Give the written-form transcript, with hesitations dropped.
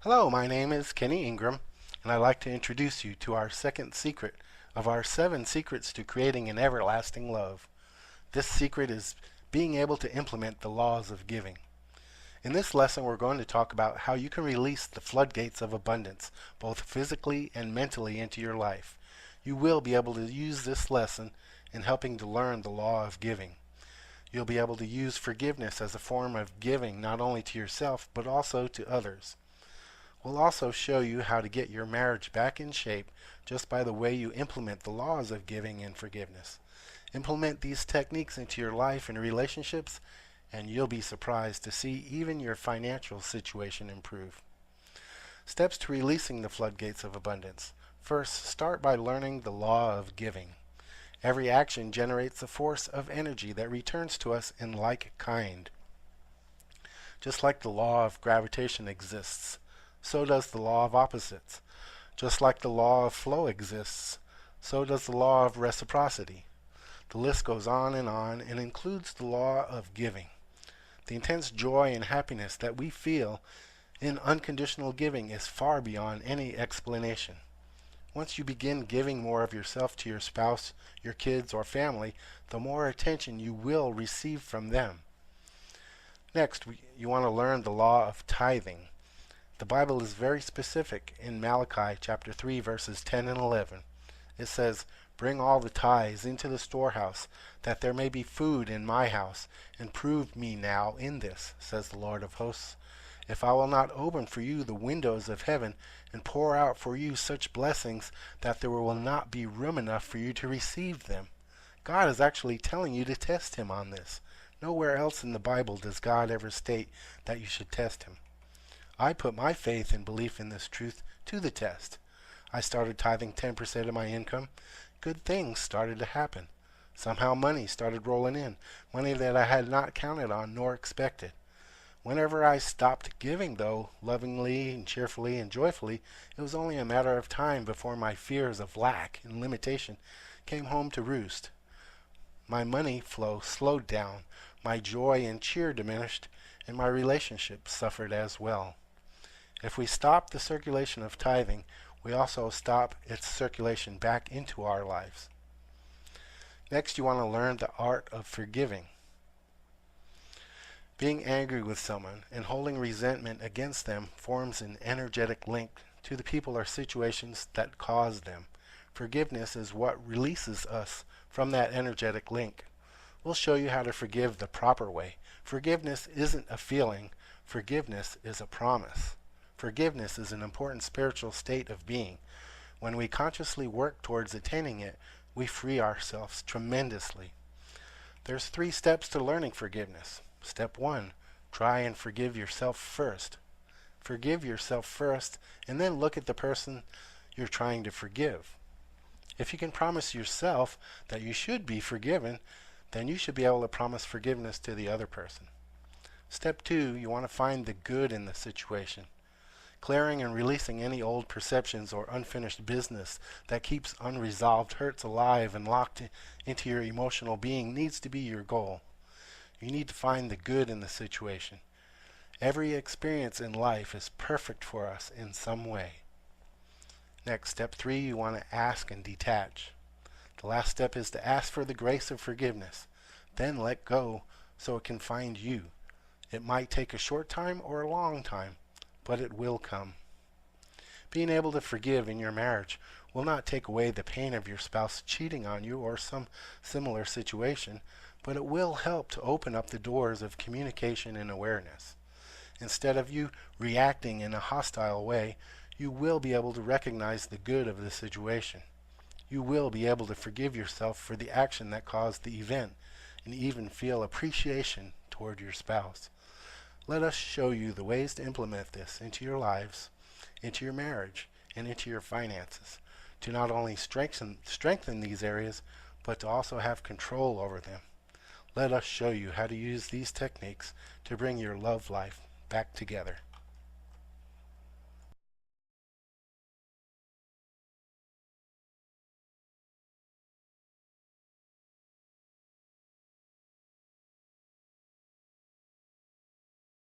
Hello, my name is Kenny Ingram, and I'd like to introduce you to our second secret of our 7 secrets to creating an everlasting love. This secret is being able to implement the laws of giving. In this lesson, we're going to talk about how you can release the floodgates of abundance, both physically and mentally, into your life. You will be able to use this lesson in helping to learn the law of giving. You'll be able to use forgiveness as a form of giving not only to yourself, but also to others. We'll also show you how to get your marriage back in shape just by the way you implement the laws of giving and forgiveness. Implement these techniques into your life and relationships, and you'll be surprised to see even your financial situation improve. Steps to releasing the floodgates of abundance. First, start by learning the law of giving. Every action generates a force of energy that returns to us in like kind. Just like the law of gravitation exists, so does the law of opposites. Just like the law of flow exists, so does the law of reciprocity. The list goes on and includes the law of giving. The intense joy and happiness that we feel in unconditional giving is far beyond any explanation. Once you begin giving more of yourself to your spouse, your kids, or family, the more attention you will receive from them. Next, you want to learn the law of tithing. The Bible is very specific in Malachi chapter 3 verses 10 and 11. It says, "Bring all the tithes into the storehouse, that there may be food in my house, and prove me now in this, says the Lord of hosts. If I will not open for you the windows of heaven, and pour out for you such blessings that there will not be room enough for you to receive them." God is actually telling you to test Him on this. Nowhere else in the Bible does God ever state that you should test Him. I put my faith and belief in this truth to the test. I started tithing 10% of my income. Good things started to happen. Somehow money started rolling in, money that I had not counted on nor expected. Whenever I stopped giving, though, lovingly and cheerfully and joyfully, it was only a matter of time before my fears of lack and limitation came home to roost. My money flow slowed down, my joy and cheer diminished, and my relationships suffered as well. If we stop the circulation of tithing, we also stop its circulation back into our lives. Next, you want to learn the art of forgiving. Being angry with someone and holding resentment against them forms an energetic link to the people or situations that caused them. Forgiveness is what releases us from that energetic link. We'll show you how to forgive the proper way. Forgiveness isn't a feeling. Forgiveness is a promise. Forgiveness is an important spiritual state of being. When we consciously work towards attaining it, we free ourselves tremendously. There's 3 steps to learning forgiveness. Step 1, try and forgive yourself first. Forgive yourself first, and then look at the person you're trying to forgive. If you can promise yourself that you should be forgiven, then you should be able to promise forgiveness to the other person. Step 2, you want to find the good in the situation. Clearing and releasing any old perceptions or unfinished business that keeps unresolved hurts alive and locked into your emotional being needs to be your goal. You need to find the good in the situation. Every experience in life is perfect for us in some way. Next, step 3, you want to ask and detach. The last step is to ask for the grace of forgiveness. Then let go so it can find you. It might take a short time or a long time, but it will come. Being able to forgive in your marriage will not take away the pain of your spouse cheating on you or some similar situation, but it will help to open up the doors of communication and awareness. Instead of you reacting in a hostile way, you will be able to recognize the good of the situation. You will be able to forgive yourself for the action that caused the event and even feel appreciation toward your spouse. Let us show you the ways to implement this into your lives, into your marriage, and into your finances, to not only strengthen these areas, but to also have control over them. Let us show you how to use these techniques to bring your love life back together.